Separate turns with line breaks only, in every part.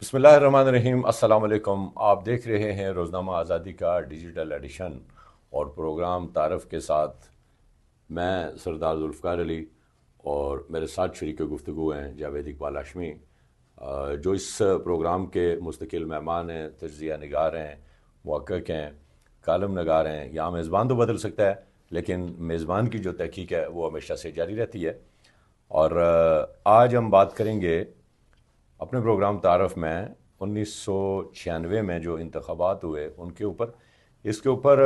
بسم اللہ الرحمن الرحیم، السلام علیکم۔ آپ دیکھ رہے ہیں روزنامہ آزادی کا ڈیجیٹل ایڈیشن اور پروگرام تعارف کے ساتھ میں سردار ذوالفقار علی اور میرے ساتھ شریک گفتگو ہیں جاوید اقبال ہاشمی، جو اس پروگرام کے مستقل مہمان ہیں، تجزیہ نگار ہیں، محقق ہیں، کالم نگار ہیں۔ یہاں میزبان تو بدل سکتا ہے لیکن میزبان کی جو تحقیق ہے وہ ہمیشہ سے جاری رہتی ہے۔ اور آج ہم بات کریں گے اپنے پروگرام تعارف میں 1996 میں جو انتخابات ہوئے ان کے اوپر۔ اس کے اوپر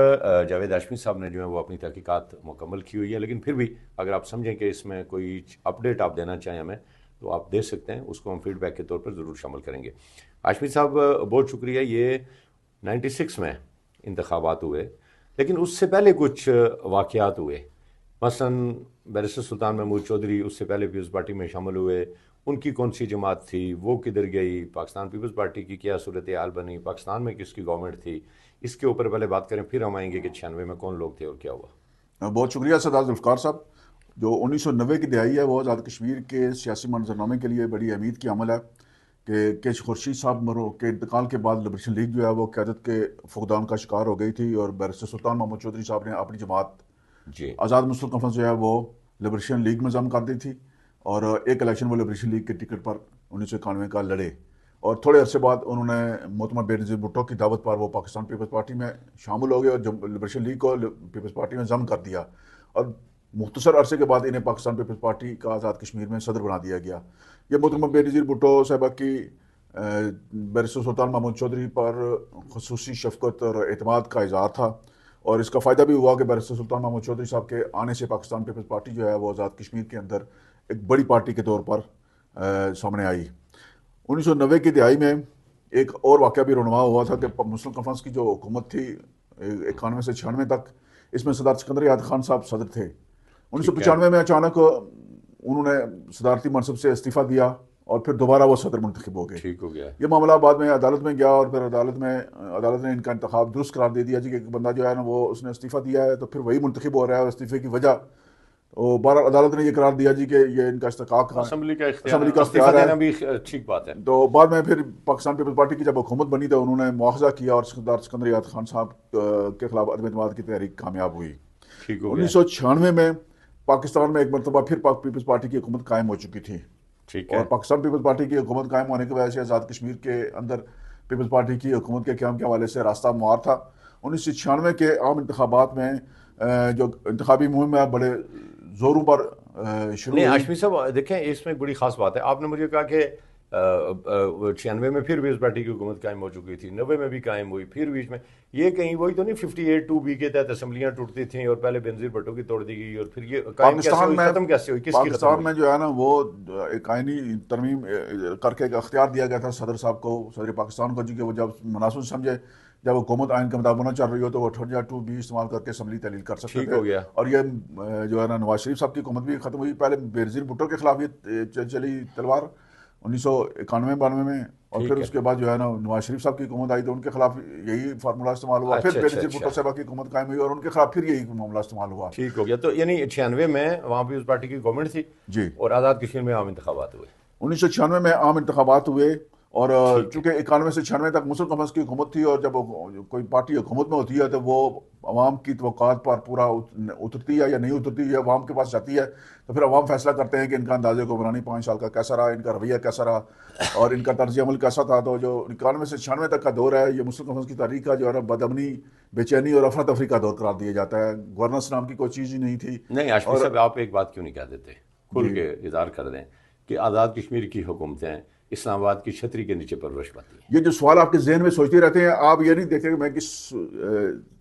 جاوید ہاشمی صاحب نے جو ہے وہ اپنی تحقیقات مکمل کی ہوئی ہے، لیکن پھر بھی اگر آپ سمجھیں کہ اس میں کوئی اپڈیٹ آپ دینا چاہیں ہمیں تو آپ دے سکتے ہیں، اس کو ہم فیڈ بیک کے طور پر ضرور شامل کریں گے۔ ہاشمی صاحب بہت شکریہ۔ یہ 96 میں انتخابات ہوئے، لیکن اس سے پہلے کچھ واقعات ہوئے، مثلا بیرسٹر سلطان محمود چودھری اس سے پہلے پیپلز پارٹی میں شامل ہوئے، ان کی کون سی جماعت تھی، وہ کدھر گئی، پاکستان پیپلز پارٹی کی کیا صورتحال بنی، پاکستان میں کس کی گورنمنٹ تھی، اس کے اوپر پہلے بات کریں، پھر ہم آئیں گے کہ 96 میں کون لوگ تھے اور کیا ہوا۔
بہت شکریہ سردار ذوالفقار صاحب۔ جو 1990 کی دہائی ہے وہ آزاد کشمیر کے سیاسی منظرنامے کے لیے بڑی اہمیت کی عمل ہے کہ خورشید صاحب مرو کے انتقال کے بعد لبریشن لیگ جو ہے وہ قیادت کے فقدان کا شکار ہو گئی تھی، اور بیرسٹر سلطان محمود چودھری صاحب نے اپنی جماعت
جی
آزاد مسلم کانفرنس جو ہے وہ لبریشن لیگ میں ضم کر دی تھی، اور ایک الیکشن وہ لبریشن لیگ کے ٹکٹ پر 1991 کا لڑے، اور تھوڑے عرصے بعد انہوں نے محترمہ بے نظیر بھٹو کی دعوت پر وہ پاکستان پیپلز پارٹی میں شامل ہو گئے اور لبریشن لیگ کو پیپلز پارٹی میں ضم کر دیا، اور مختصر عرصے کے بعد انہیں پاکستان پیپلز پارٹی کا آزاد کشمیر میں صدر بنا دیا گیا۔ یہ محترمہ بے نظیر بھٹو صاحبہ کی بیرسٹر سلطان محمود چودھری پر خصوصی شفقت اور اعتماد کا اظہار تھا، اور اس کا فائدہ بھی ہوا کہ بیرسٹر سلطان محمود چودھری صاحب کے آنے سے پاکستان پیپلز پارٹی جو ہے وہ آزاد کشمیر کے اندر ایک بڑی پارٹی کے طور پر سامنے آئی۔ 1990 کی دہائی میں ایک اور واقعہ بھی رونما ہوا تھا کہ مسلم کانفرنس کی جو حکومت تھی 91 سے 96 تک، اس میں سردار سکندر یاد خان صاحب صدر تھے۔
ٹھیک ہے،
1995 میں اچانک انہوں نے صدارتی منصب سے استعفیٰ دیا اور پھر دوبارہ وہ صدر منتخب ہو گئے۔
ٹھیک ہو گیا۔
یہ معاملہ بعد میں عدالت میں گیا، اور پھر عدالت نے ان کا انتخاب درست قرار دے دیا جی کہ ایک بندہ جو ہے نا وہ اس نے استعفیٰ دیا ہے تو پھر وہی منتخب ہو رہا ہے، اور استعفے کی وجہ بہرحال عدالت نے یہ قرار دیا جی کہ یہ ان کا استحقاق کا
اسمبلی کا
اسمبلی کا
استعفیٰ
اختیار ہے۔
دینا بھی ٹھیک بات ہے۔
تو بعد میں پھر پاکستان پیپلز پارٹی کی جب حکومت بنی تو انہوں نے مواخذہ کیا، اور سردار سکندر یاد خان صاحب کے خلاف عدم اعتماد کی تحریک کامیاب ہوئی۔
ٹھیک ہو گیا۔
1996 میں پاکستان میں ایک مرتبہ پھر پیپلز پارٹی کی حکومت قائم ہو چکی تھی،
ٹھیک ہے،
اور پاکستان پیپلز پارٹی کی حکومت قائم ہونے کی وجہ سے آزاد کشمیر کے اندر پیپلز پارٹی کی حکومت کے قیام کے حوالے سے راستہ ہموار تھا۔ 1996 کے عام انتخابات میں جو انتخابی مہم ہے بڑے زوروں پر شروع
نہیں
ہوئی۔
ہاشمی صاحب دیکھیں، اس میں بڑی خاص بات ہے۔ آپ نے مجھے کہا کہ 96 میں پھر پیپلز پارٹی کی حکومت قائم ہو چکی تھی، 90 میں بھی قائم ہوئی، پھر بیچ میں یہ کہیں وہی تو نہیں 58(2)B کے تحت اسمبلیاں ٹوٹتی تھیں اور پہلے بینظیر بھٹو کی توڑ دی گئی، اور پھر یہ قائم کیسے ہوئی، ختم کیسے ہوئی، کس کی ختم
پاکستان میں
ہوئی؟
جو ہے نا وہ ایک آئینی ترمیم کر کے ایک اختیار دیا گیا تھا صدر صاحب کو، صدر پاکستان کو، جی کہ وہ جب مناسب سمجھے، جب حکومت آئین کے مطابق نہ چل رہی ہو تو وہ 58(2)B استعمال کر کے اسمبلی تحلیل کر سکتے
ٹھیک
تھے۔
ہو گیا۔
اور یہ جو ہے نا نواز شریف صاحب کی حکومت بھی ختم ہوئی، پہلے بینظیر بھٹو کے خلاف یہ چلی تلوار 1991-92 میں، اور پھر
ٹھیک ہے،
اس کے بعد جو ہے نا نواز شریف صاحب کی حکومت آئی تو ان کے خلاف یہی فارمولہ استعمال ہوا، پھر
اچھا اچھا
بینظیر بھٹو
اچھا،
صاحبہ کی حکومت قائم ہوئی اور ان کے خلاف پھر یہی معاملہ استعمال ہوا۔
ٹھیک ہو گیا۔ تو یعنی 96 میں وہاں پیپلز پارٹی کی گورنمنٹ تھی
جی،
اور آزاد کشمیر میں عام انتخابات ہوئے۔
1996 میں عام انتخابات ہوئے، اور
ٹھیک ہے،
چونکہ 91 سے 96 تک مسلم کانفرنس کی حکومت تھی، اور جب کوئی پارٹی حکومت میں ہوتی ہے تو وہ عوام کی توقعات پر پورا اترتی ہے یا نہیں اترتی ہے، عوام کے پاس جاتی ہے تو پھر عوام فیصلہ کرتے ہیں کہ ان کا اندازے کو بنانی 5 سال کا کیسا رہا، ان کا رویہ کیسا رہا اور ان کا طرز عمل کیسا تھا۔ تو جو 91 سے 96 تک کا دور ہے یہ مسلم کانفرنس کی تاریخ کا جو ہے نا بدامنی، بے چینی اور افراتفری کا دور قرار دیا جاتا ہے۔ گورننس نام کی کوئی چیز ہی نہیں تھی۔
نہیں ہاشمی
اور
صاحب، آپ ایک بات کیوں نہیں کہہ دیتے، کھل کے اظہار کر دیں کہ آزاد کشمیر کی حکومتیں اسلام آباد کی چھتری کے نیچے پرورش پاتی ہیں؟
یہ جو سوال آپ کے ذہن میں سوچتے رہتے ہیں، آپ یہ نہیں دیکھتے کہ میں کس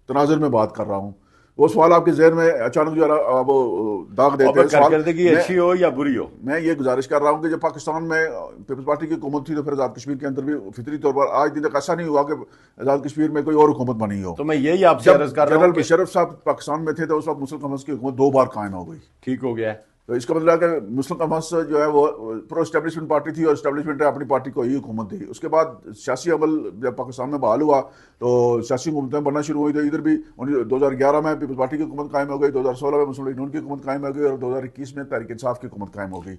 تناظر میں بات کر رہا ہوں، وہ سوال آپ کے ذہن میں اچانک جو ہے وہ داغ دیتے
اور
ہیں۔ سوال
کارکردگی اچھی ہو یا بری ہو،
میں یہ گزارش کر رہا ہوں کہ جب پاکستان میں پیپلز پارٹی کی حکومت تھی تو پھر آزاد کشمیر کے اندر بھی فطری طور پر آج دن تک ایسا نہیں ہوا کہ آزاد کشمیر میں کوئی اور حکومت بنی ہو۔
تو میں یہی آپ سے
جب
عرض کر رہا ہوں
جنرل
کہ
مشرف صاحب پاکستان میں تھے تو اس وقت مسلم کانفرنس کی حکومت 2 بار قائم ہو گئی۔
ٹھیک ہو گیا ہے۔
تو اس کا مطلب ہے کہ مسلم کانفرنس جو ہے وہ پرو اسٹیبلشمنٹ پارٹی تھی، اور اسٹیبلشمنٹ نے اپنی پارٹی کو ہی حکومت دی. اس کے بعد سیاسی عمل جب پاکستان میں بحال ہوا تو سیاسی حکومتیں بننا شروع ہوئی. تو ادھر بھی 2011 میں پیپلز پارٹی کی حکومت قائم ہو گئی، 2016 میں مسلم لیگ نون کی حکومت قائم ہو گئی، اور 2021 میں تحریک انصاف کی حکومت قائم ہو گئی.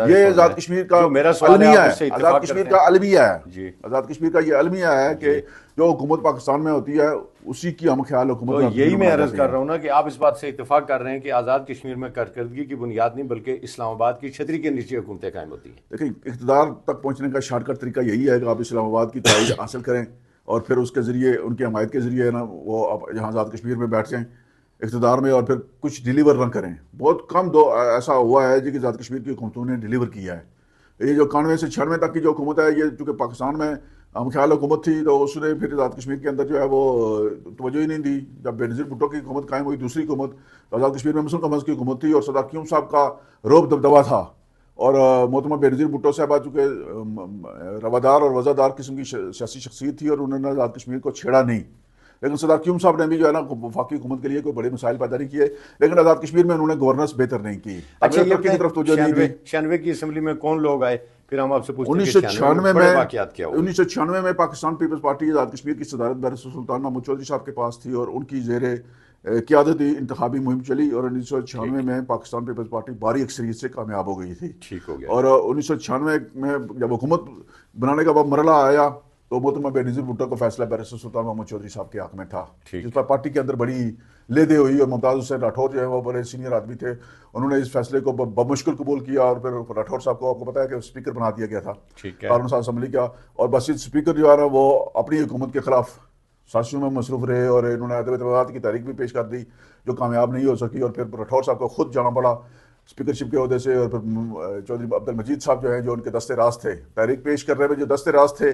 یہ آزاد کشمیر کا المیہ ہے، آزاد کشمیر کا المیہ ہے، آزاد کشمیر کا یہ المیہ ہے کہ جو حکومت پاکستان میں ہوتی ہے اسی کی ہم خیال حکومت.
یہی میں عرض کر رہا ہوں نا کہ آپ اس بات سے اتفاق کر رہے ہیں کہ آزاد کشمیر میں کارکردگی کی بنیاد نہیں بلکہ اسلام آباد کی چھتری کے نیچے حکومتیں قائم ہوتی ہیں.
دیکھیں اقتدار تک پہنچنے کا شارٹ کٹ طریقہ یہی ہے کہ آپ اسلام آباد کی تائید حاصل کریں اور پھر اس کے ذریعے ان کی حمایت کے ذریعے نا وہ یہاں آزاد کشمیر میں بیٹھ جائیں اقتدار میں، اور پھر کچھ ڈیلیور نہ کریں. بہت کم ایسا ہوا ہے کہ آزاد کشمیر کی حکومتوں نے ڈیلیور کیا ہے. یہ جو 91 سے 96 تک کی جو حکومت ہے، یہ چونکہ پاکستان میں ہم خیال حکومت تھی تو اس نے پھر آزاد کشمیر کے اندر جو ہے وہ توجہ ہی نہیں دی. جب بینظیر بھٹو کی حکومت قائم ہوئی دوسری حکومت، تو آزاد کشمیر میں مسلم کانفرنس کی حکومت تھی اور سردار قیوم صاحب کا روب دبدبا تھا، اور محترمہ بینظیر بھٹو صاحبہ چونکہ روادار اور وزادار قسم کی سیاسی شخصیت تھی اور انہوں نے آزاد کشمیر کو چھیڑا نہیں. لیکن سردار قیوم صاحب نے بھی جو ہے نا وفاقی حکومت کے لیے کوئی بڑے مسائل پیدا نہیں کیے، لیکن آزاد کشمیر میں انہوں نے گورننس بہتر نہیں کی.
اچھا،
ترقی کی طرف توجہ نہیں دی.
96 کی اسمبلی میں کون لوگ آئے؟ پھر ہم آپ سے پوچھتے ہیں
1996 میں پاکستان پیپلز پارٹی آزاد کشمیر کی صدارت بیرسٹر سلطان محمود چودھری صاحب کے پاس تھی، اور ان کی زیر قیادت انتخابی مہم چلی، اور 1996 میں پاکستان پیپلز پارٹی بھاری اکثریت سے کامیاب ہو گئی تھی.
ٹھیک ہو گیا.
اور 1996 میں جب حکومت بنانے کا وہ مرحلہ آیا تو محترمہ بینظیر بھٹو کا فیصلہ بیرسٹر سلطان محمود چودھری صاحب کے حق میں تھا، جس پر پارٹی کے اندر بڑی لیدے ہوئی، اور ممتاز حسین راٹھور جو ہے وہ بڑے سینئر آدمی تھے، انہوں نے اس فیصلے کو بمشکل قبول کیا، اور پھر راٹھور صاحب کو آپ کو پتا ہے کہ اسپیکر بنا دیا گیا تھا قانون ساز اسمبلی کا. اور بس اسپیکر جو ہے نا وہ اپنی حکومت کے خلاف سازشوں میں مصروف رہے، اور انہوں نے عدم اعتماد کی تحریک بھی پیش کر دی جو کامیاب نہیں ہو سکی، اور پھر راٹھور صاحب کو خود جانا پڑا اسپیکرشپ کے عہدے سے. اور پھر چودھری عبد المجید صاحب جو ہیں جو ان کے دست راست تھے تحریک پیش کر رہے ہوئے، جو دست راست تھے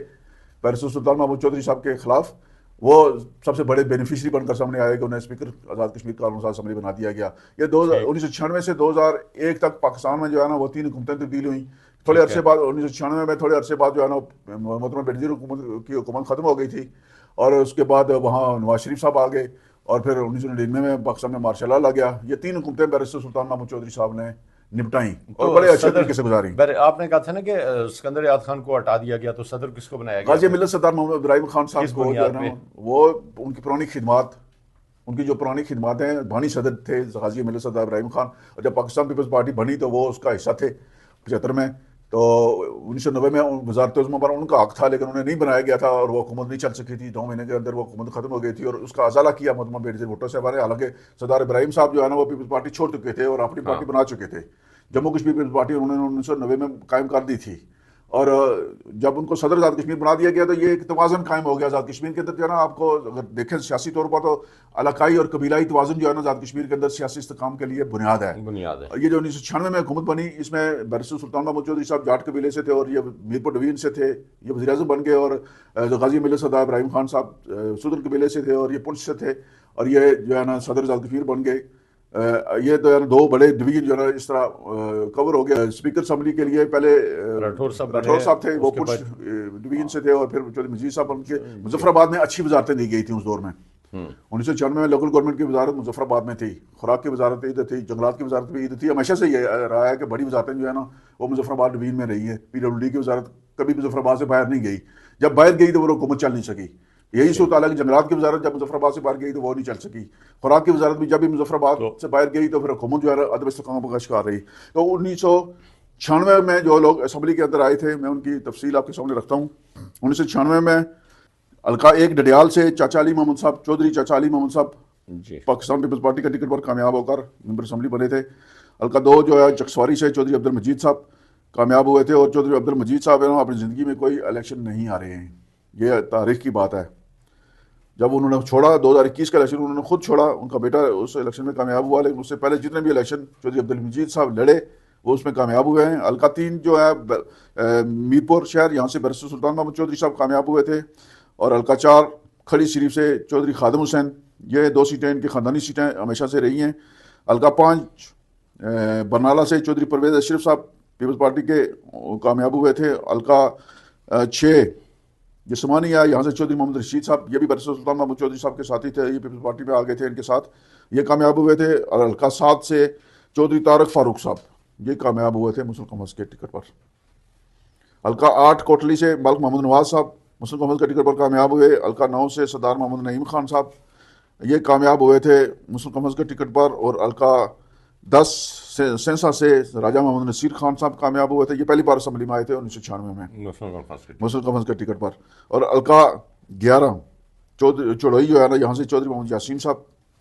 بیرسٹر سلطان محمود چودھری صاحب کے خلاف، وہ سب سے بڑے بینیفیشری بن کر سامنے آئے کہ انہیں اسپیکر آزاد کشمیر قانون ساز اسمبلی بنا دیا گیا. یہ 1996 سے 2001 تک پاکستان میں جو ہے نا وہ 3 حکومتیں تبدیل ہوئیں. تھوڑے عرصے بعد 1996 میں تھوڑے عرصے بعد جو ہے نا محترمہ بینظیر کی حکومت ختم ہو گئی تھی، اور اس کے بعد وہاں نواز شریف صاحب آ گئے، اور پھر 1999 میں پاکستان میں مارشل لا آ گیا. یہ 3 حکومتیں بیرسٹر سلطان محمود چودھری صاحب نے نپٹائیں اور بڑے اچھے طریقے سے گزاری.
آپ نے کہا تھا نا کہ اسکندر یاد خان کو ہٹا دیا گیا، تو صدر کس کو بنایا گیا؟
غازی ملت سردار محمد ابراہیم خان صاحب کو جو ہے نا وہ ان کی پرانی خدمات، ان کی جو پرانی خدمات ہیں، بانی صدر تھے غازی ملت سردار ابراہیم خان، اور جب پاکستان پیپلز پارٹی بنی تو وہ اس کا حصہ تھے 75 میں. تو 1990 میں وزارت عظمیٰ پر ان کا حق تھا، لیکن انہیں نہیں بنایا گیا تھا، اور وہ حکومت نہیں چل سکی تھی. 2 مہینے کے اندر وہ حکومت ختم ہو گئی تھی، اور اس کا ازالہ کیا محترمہ بینظیر بھٹو صاحب نے. حالانکہ سردار ابراہیم صاحب جو ہے نا وہ پیپلز پارٹی چھوڑ چکے تھے اور اپنی پارٹی بنا چکے تھے. جموں کشمیر پیپلز پارٹی انہوں نے 1990 میں قائم کر دی تھی، اور جب ان کو صدر آزاد کشمیر بنا دیا گیا تو یہ ایک توازن قائم ہو گیا آزاد کشمیر کے اندر. جو ہے نا آپ کو اگر دیکھیں سیاسی طور پر تو علاقائی اور قبیلائی توازن جو ہے نا آزاد کشمیر کے اندر سیاسی استحکام کے لیے بنیاد ہے. یہ جو 1996 میں حکومت بنی، اس میں بیرسٹر سلطان محمود چودھری صاحب جاٹ قبیلے سے تھے، اور یہ میرپور ڈویژن سے تھے، یہ وزیر اعظم بن گئے. اور غازی ملت سردار ابراہیم خان صاحب سدر قبیلے سے تھے، اور یہ پنچ سے تھے، اور یہ جو ہے نا صدر آزاد کشمیر بن گئے. یہ تو ہے نا 2 بڑے ڈویژن جو ہے نا اس طرح کور ہو گیا. اسپیکر اسمبلی کے لیے پہلے راٹھور صاحب تھے، وہ پنچ ڈویژن سے تھے، اور پھر چودھری مجید صاحب ان کے مظفر آباد میں اچھی وزارتیں دی گئی تھیں اس دور میں. 1996 میں لوکل گورنمنٹ کی وزارت مظفر آباد میں تھی، خوراک کی وزارت ادھر تھی، جنگلات کی وزارت بھی ادھر تھی. ہمیشہ سے یہ رہا ہے کہ بڑی وزارتیں جو ہے نا وہ مظفر آباد ڈویژن میں رہی ہیں. PWD کی وزارت کبھی مظفر آباد سے باہر نہیں گئی، جب باہر گئی تو وہ حکومت چل نہیں سکی. یہی صورت حال ہے کہ جنگلات کی وزارت جب مظفر آباد سے باہر گئی تو وہ نہیں چل سکی. خوراک کی وزارت بھی جب بھی مظفر آباد سے باہر گئی تو پھر حکومت جو ہے عدم استحکام کا شکار رہی. تو 1996 میں جو لوگ اسمبلی کے اندر آئے تھے، میں ان کی تفصیل آپ کے سامنے رکھتا ہوں. 1996 میں حلقہ 1 ڈڈیال سے چاچا علی محمد صاحب، چودھری چاچا علی محمد صاحب پاکستان پیپلز پارٹی کا ٹکٹ پر کامیاب ہو کر ممبر اسمبلی بنے تھے. حلقہ 2 جو ہے چکسواری سے چودھری عبد المجید صاحب کامیاب ہوئے تھے، اور چودھری عبد المجید صاحب ہے نا اپنی زندگی میں کوئی الیکشن نہیں آ رہے ہیں، یہ تاریخ کی بات ہے. جب انہوں نے چھوڑا 2021 کا الیکشن انہوں نے خود چھوڑا، ان کا بیٹا اس الیکشن میں کامیاب ہوا، لیکن اس سے پہلے جتنے بھی الیکشن چودھری عبد المجید صاحب لڑے وہ اس میں کامیاب ہوئے ہیں. حلقہ 3 جو ہے میرپور شہر، یہاں سے بیرسٹر سلطان محمود چودھری صاحب کامیاب ہوئے تھے. اور حلقہ 4 کھڑی شریف سے چودھری خادم حسین، یہ 2 سیٹیں ان کی خاندانی سیٹیں ہمیشہ سے رہی ہیں. حلقہ 5 برنالہ سے چودھری پرویز اشرف صاحب پیپلز پارٹی کے کامیاب ہوئے تھے. حلقہ 6 جسمانی ہے، یہاں سے چودھری محمد رشید صاحب، یہ بھی بیرسٹر سلطان محمود چودھری صاحب کے ساتھی تھے، یہ پیپلز پارٹی میں آ گئے تھے ان کے ساتھ، یہ کامیاب ہوئے تھے. اور حلقہ 7 سے چودھری طارق فاروق صاحب یہ کامیاب ہوئے تھے مسلم کانفرنس کے ٹکٹ پر. حلقہ 8 کوٹلی سے ملک محمد نواز صاحب مسلم کانفرنس کے ٹکٹ پر کامیاب ہوئے. حلقہ 9 سے سردار محمد نعیم خان صاحب یہ کامیاب ہوئے تھے مسلم کانفرنس کے ٹکٹ پر. اور حلقہ 10 سے سینسا سے راجہ محمد نصیر خان صاحب کامیاب ہوئے تھے. یہ پہلی بار اسمبلی میں آئے تھے 1996 میں مسلم کانفرنس کے ٹکٹ پر. اور حلقہ 11 چڑوئی جو ہے نا یہاں سے چودھری محمد یاسین صاحب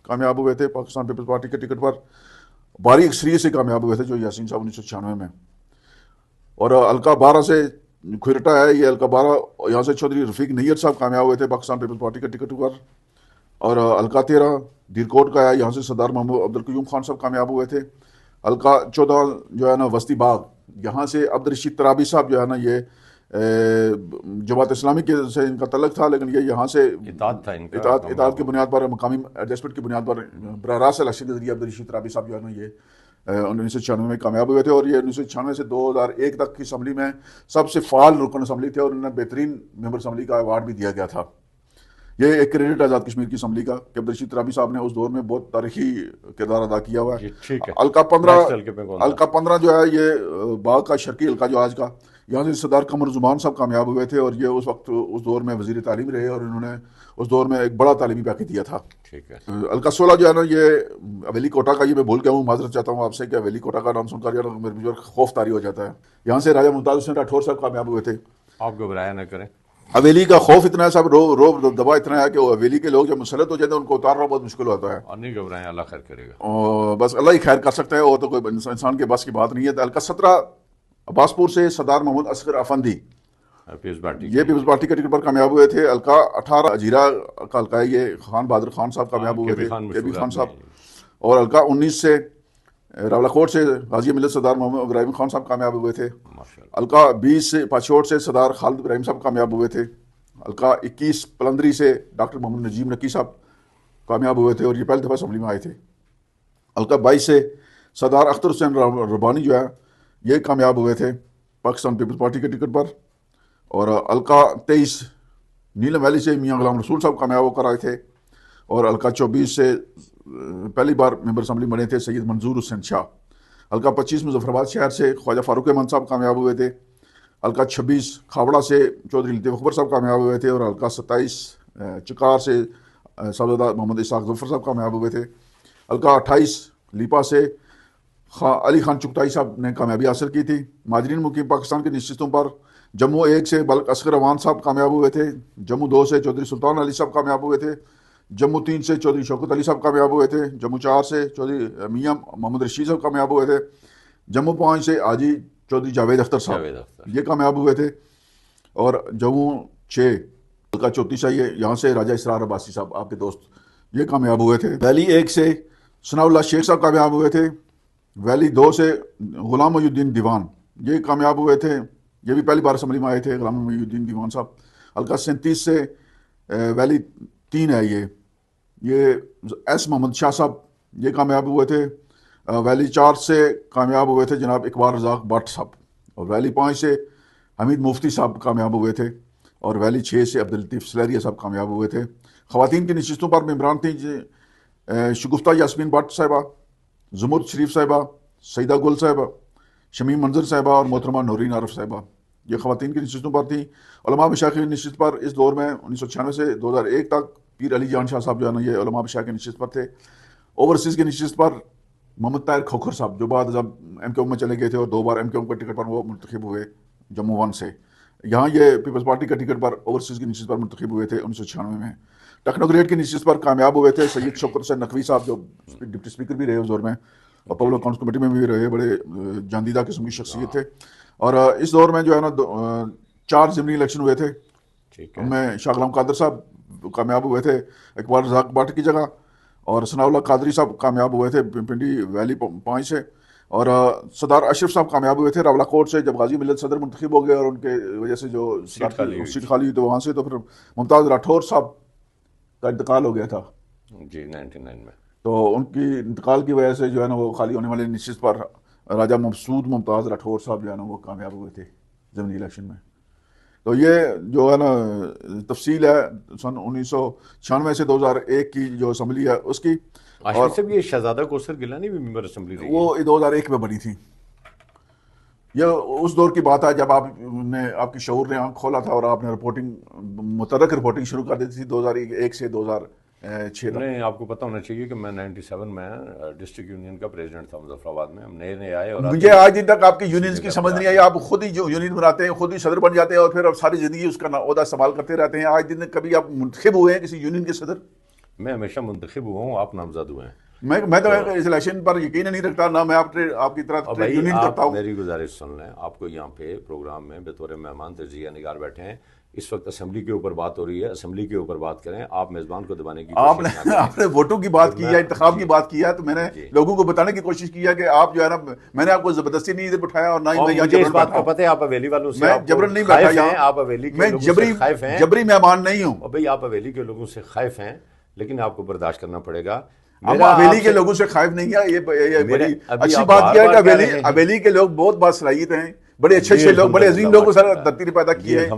کامیاب ہوئے تھے پاکستان پیپلز پارٹی کے ٹکٹ پر. باری اکثریت سے کامیاب ہوئے تھے جو یاسین صاحب 1996 میں. اور حلقہ 12 سے کھیرٹا ہے یہ حلقہ 12 یہاں سے چودھری رفیق نیت صاحب کامیاب ہوئے تھے پاکستان پیپلز پارٹی کے ٹکٹ پر. اور حلقہ 13 دیرکوٹ کا ہے یہاں سے سردار محمد عبدالقیوم خان صاحب کامیاب ہوئے تھے. حلقہ 14 جو ہے نا وسطی باغ یہاں سے عبدالرشید ترابی صاحب جو ہے نا یہ جماعت اسلامی کے سے ان کا تعلق تھا لیکن یہ یہاں سے اطاعت کی بنیاد پر مقامی ایڈجسٹمنٹ کی بنیاد پر براہ راست الیکشن کے ذریعے عبدالرشید ترابی صاحب جو ہے نا یہ 1996 میں کامیاب ہوئے تھے. اور یہ 1996 سے 2001 تک کی اسمبلی میں سب سے فعال رکن اسمبلی تھے اور انہیں بہترین ممبر اسمبلی کا ایوارڈ بھی دیا گیا تھا. یہ ایک کریڈٹ آزاد کشمیر کی اسمبلی کا کہ عبدالرشید ترابی صاحب نے اس دور میں بہت تاریخی کردار ادا کیا ہوا ہے. حلقہ 15 جو ہے یہ باغ کا شرقی حلقہ جو آج کا یہاں سے سردار قمر زمان صاحب کامیاب ہوئے تھے اور یہ اس وقت اس دور میں وزیر تعلیم رہے اور انہوں نے اس دور میں ایک بڑا تعلیمی پیکیج دیا تھا. حلقہ 16 جو ہے نا یہ حویلی کوٹا کا یہ میں بھول گیا ہوں معذرت چاہتا ہوں آپ سے کہ حویلی کوٹا کا نام سن کر میرے مجھے خوف طاری ہو جاتا ہے. یہاں سے راجہ ممتاز حسین راٹھور صاحب کامیاب ہوئے تھے.
آپ گھبرایا نہ کریں
حویلی کا خوف اتنا ہے صاحب رو دبا اتنا ہے کہ وہ حویلی کے لوگ جب مسلط ہو جاتے ہیں ان کو اتارنا بہت مشکل ہوتا ہے.
اور نہیں گھبرائیں اللہ خیر کرے گا
بس اللہ ہی خیر کر سکتا ہے وہ تو کوئی انسان کے بس کی بات نہیں ہے. حلقہ 17 عباس پور سے سردار محمد اصغر افندی یہ پیپلز پارٹی کے ٹکٹ پر کامیاب ہوئے تھے. حلقہ 18 اجیرہ کا حلقہ ہے یہ خان بہادر خان صاحب کامیاب ہوئے تھے کے خان صاحب. اور حلقہ 19 سے راولاکوٹ سے غازی ملت سردار محمد ابراہیم خان صاحب کامیاب ہوئے تھے. حلقہ 20 سے پاچوٹ سے سردار خالد ابراہیم صاحب کامیاب ہوئے تھے. حلقہ 21 پلندری سے ڈاکٹر محمد نجیم نقی صاحب کامیاب ہوئے تھے اور یہ پہلی دفعہ اسمبلی میں آئے تھے. حلقہ 22 سے سردار اختر حسین ربانی جو ہے یہ کامیاب ہوئے تھے پاکستان پیپلز پارٹی کے ٹکٹ پر. اور حلقہ 23 نیلم ویلی سے میاں غلام رسول صاحب کامیاب ہو کر آئے تھے. اور حلقہ 24 سے پہلی بار ممبر اسمبلی بنے تھے سید منظور حسین شاہ. حلقہ 25 مظفر آباد شہر سے خواجہ فاروق احمد صاحب کامیاب ہوئے تھے. حلقہ 26 کھاوڑہ سے چودھری لطیف اکبر صاحب کامیاب ہوئے تھے. اور حلقہ 27 چکار سے صاحبزادہ محمد اسحاق ظفر صاحب کامیاب ہوئے تھے. حلقہ 28 لیپا سے علی خان چغتائی صاحب نے کامیابی حاصل کی تھی. مہاجرین مقیم پاکستان کی نشستوں پر جموں 1 سے بلک اصغر اوان صاحب کامیاب ہوئے تھے. جموں 2 سے چودھری سلطان علی صاحب کامیاب ہوئے تھے. جموں 3 سے چودھری شوکت علی صاحب کامیاب ہوئے تھے. جموں 4 سے چودھری میاں محمد رشید صاحب کامیاب ہوئے تھے. جموں 5 سے حاجی چودھری جاوید اختر صاحب یہ کامیاب ہوئے تھے. اور جموں 6 حلقہ 34 ہے یہاں سے راجہ اسرار عباسی صاحب آپ کے دوست یہ کامیاب ہوئے تھے. ویلی 1 سے ثناء اللہ شیخ صاحب کامیاب ہوئے تھے. ویلی 2 سے غلام محی الدین دیوان یہ کامیاب ہوئے تھے. یہ بھی پہلی بار اسمبلی میں آئے تھے غلام محی الدین دیوان صاحب. حلقہ 37 سے ویلی 3 ہے یہ ایس محمد شاہ صاحب یہ کامیاب ہوئے تھے. ویلی 4 سے کامیاب ہوئے تھے جناب اقبال رزاق بٹ صاحب. اور ویلی 5 سے حمید مفتی صاحب کامیاب ہوئے تھے. اور ویلی 6 سے عبداللطیف سلیریہ صاحب کامیاب ہوئے تھے. خواتین کی نشستوں پر ممبران تھیں شگفتہ یاسمین بٹ صاحبہ, زمرد شریف صاحبہ, سیدہ گل صاحبہ, شمیم منظر صاحبہ اور محترمہ نورین عارف صاحبہ یہ خواتین کی نشستوں پر تھیں. علماء مشائخ کی نشست پر اس دور میں 1996 سے 2001 تک پیر علی جان شاہ صاحب جو ہے نا یہ علماء مشائخ کی نشست پر تھے. اوورسیز کی نشست پر محمد طاہر کھوکھر صاحب جو بعد جب ایم کیو میں چلے گئے تھے اور 2 بار ایم کیو کے ٹکٹ پر وہ منتخب ہوئے جموں 1 سے. یہاں یہ پیپلز پارٹی کے ٹکٹ پر اوورسیز کی نشست پر منتخب ہوئے تھے 1996 میں. ٹیکنوکریٹ کی نشست پر کامیاب ہوئے تھے سید شوکت حسین نقوی صاحب جو ڈپٹی اسپیکر بھی رہے اس دور میں اور پبلک اکاؤنٹس کمیٹی میں بھی رہے, بڑے جاندیدہ قسم کی شخصیت تھے. اور اس دور میں جو ہے نا 4 ضمنی الیکشن ہوئے تھے. ان میں شاہ غلام قادر صاحب کامیاب ہوئے تھے اقبال رزاق بٹ کی جگہ. اور ثناء اللہ قادری صاحب کامیاب ہوئے تھے پنڈی ویلی 5 سے. اور سردار اشرف صاحب کامیاب ہوئے تھے راولاکوٹ سے جب غازی ملت صدر منتخب ہو گئے اور ان کے وجہ سے جو سیٹ خالی ہوئی تو وہاں سے تو پھر ممتاز راٹھور صاحب کا انتقال ہو گیا تھا
جی 99 میں. تو
ان کی انتقال کی وجہ سے جو ہے نا وہ خالی ہونے والی نشست پر راجہ مبسوط ممتاز راٹھور صاحب جو ہے نا وہ کامیاب ہوئے تھے ضمنی الیکشن میں. تو یہ جو ہے نا تفصیل ہے سن 1996 سے 2001 کی جو اسمبلی ہے اس کی.
اور صاحب یہ شہزادہ کوثر گیلانی بھی ممبر اسمبلی رہی
وہ 2001 میں بنی تھی. یہ اس دور کی بات ہے جب آپ کی شعور نے آنکھ کھولا تھا اور آپ نے متحرک رپورٹنگ شروع کر دی تھی 2001 سے 2006 تک.
نہیں، آپ کو پتہ ہونا چاہیے کہ میں 97 میں ڈسٹرکٹ یونین کا پریزیڈنٹ تھا مظفر آباد میں. ہم نئے آئے اور
مجھے آج دن تک آپ کی یونینز کی سمجھ نہیں آئی. آپ خود ہی جو یونین بناتے ہیں، خود ہی صدر بن جاتے ہیں اور پھر آپ ساری زندگی اس کا عہدہ استعمال کرتے رہتے ہیں. آج دن تک کبھی آپ منتخب ہوئے ہیں کسی یونین کے صدر؟
میں ہمیشہ منتخب ہوا ہوں، آپ نامزد ہوئے ہیں.
میں تو اس الیکشن پر یقین نہیں رکھتا، نہ میں آپ کی طرح ٹریڈ یونین کرتا ہوں.
میری گزارش سن لیں، آپ کو یہاں پہ پروگرام میں بطور مہمان تجزیہ نگار بیٹھے ہیں. اس وقت اسمبلی کے اوپر بات ہو رہی ہے، اسمبلی کے اوپر بات کریں. آپ میزبان کو دبانے کی کوشش نہ
آپ نے ووٹوں کی بات کی ہے، انتخاب کی بات کی ہے، تو میں نے لوگوں کو بتانے کی کوشش کی ہے کہ آپ جو ہے نا، میں نے آپ کو زبردستی نہیں ادھر بٹھایا اور نہ ہی میں یہاں
مجھے اس بات کا پتہ ہے آپ حویلی والوں سے
میں جبرن نہیں بیٹھا یہاں.
آپ حویلی کے
میں
لوگوں سے خائف ہیں.
جبری مہمان نہیں ہوں.
اور بھئی آپ حویلی کے لوگوں سے خائف ہیں، لیکن آپ کو برداشت کرنا پڑے گا.
ہم حویلی کے لوگوں سے خائف نہیں ہے. یہ بڑی اچھی بات کیا ہے کہ حویلی کے لوگ بہت باصلاحیت ہیں، بڑے اچھے لوگ، بڑے عظیم لوگ سر دھرتی نے پیدا کیے ہیں.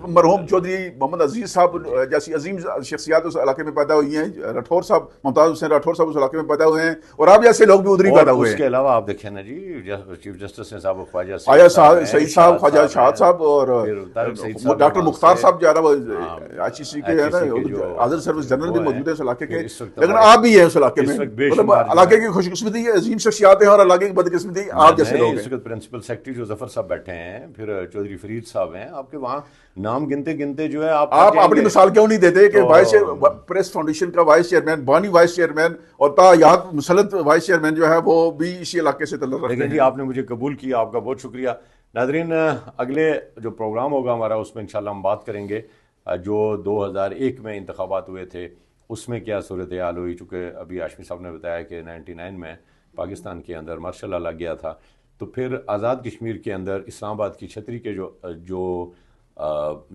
مرحوم چودھری محمد عزیز صاحب جیسی عظیم شخصیات اس علاقے میں پیدا ہوئی ہیں. راٹھور صاحب، ممتاز حسین راٹھور صاحب اس علاقے میں پیدا ہوئے ہیں، اور آپ جیسے لوگ بھی ادھر ہی پیدا ہوئے ہیں.
اس کے علاوہ آپ دیکھیں نا جی، چیف جسٹس ہیں صاحب خواجہ
سعید صاحب، خواجہ شہاد صاحب، اور ڈاکٹر مختار صاحب جو ہے نا وہ آئی سی سی کے ہے نا، حاضر سروس جنرل بھی موجود ہیں اس علاقے کے. لیکن آپ بھی ہیں اس علاقے میں، مطلب علاقے کی خوش قسمتی عظیم شخصیات ہیں اور علاقے کی بد قسمتی آپ جیسے لوگ ہیں.
پرنسپل سیکرٹری جو ظفر صاحب بیٹھے ہیں، پھر چودھری فرید صاحب ہیں. آپ کے وہاں نام گنتے جو ہے آپ
اپنی مثال کیوں نہیں دیتے کہ پریس فاؤنڈیشن کا وائس چیئرمین، بانی وائس چیئرمین اور تا یاد مسلط وائس چیئرمین جو ہے وہ بھی اسی علاقے سے تعلق رکھتے ہیں.
لیکن جی آپ نے مجھے قبول کیا، آپ کا بہت شکریہ. ناظرین، اگلے جو پروگرام ہوگا ہمارا، اس میں انشاءاللہ ہم بات کریں گے جو 2001 میں انتخابات ہوئے تھے، اس میں کیا صورتحال ہوئی. چونکہ ابھی ہاشمی صاحب نے بتایا کہ 99 میں پاکستان کے اندر مارشل لا لگ گیا تھا، تو پھر آزاد کشمیر کے اندر اسلام آباد کی چھتری کے جو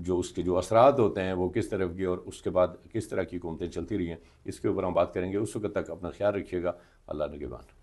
اس کے جو اثرات ہوتے ہیں وہ کس طرف گئے، اور اس کے بعد کس طرح کی حکومتیں چلتی رہی ہیں، اس کے اوپر ہم بات کریں گے. اس وقت تک اپنا خیال رکھیے گا. اللہ نگہبان.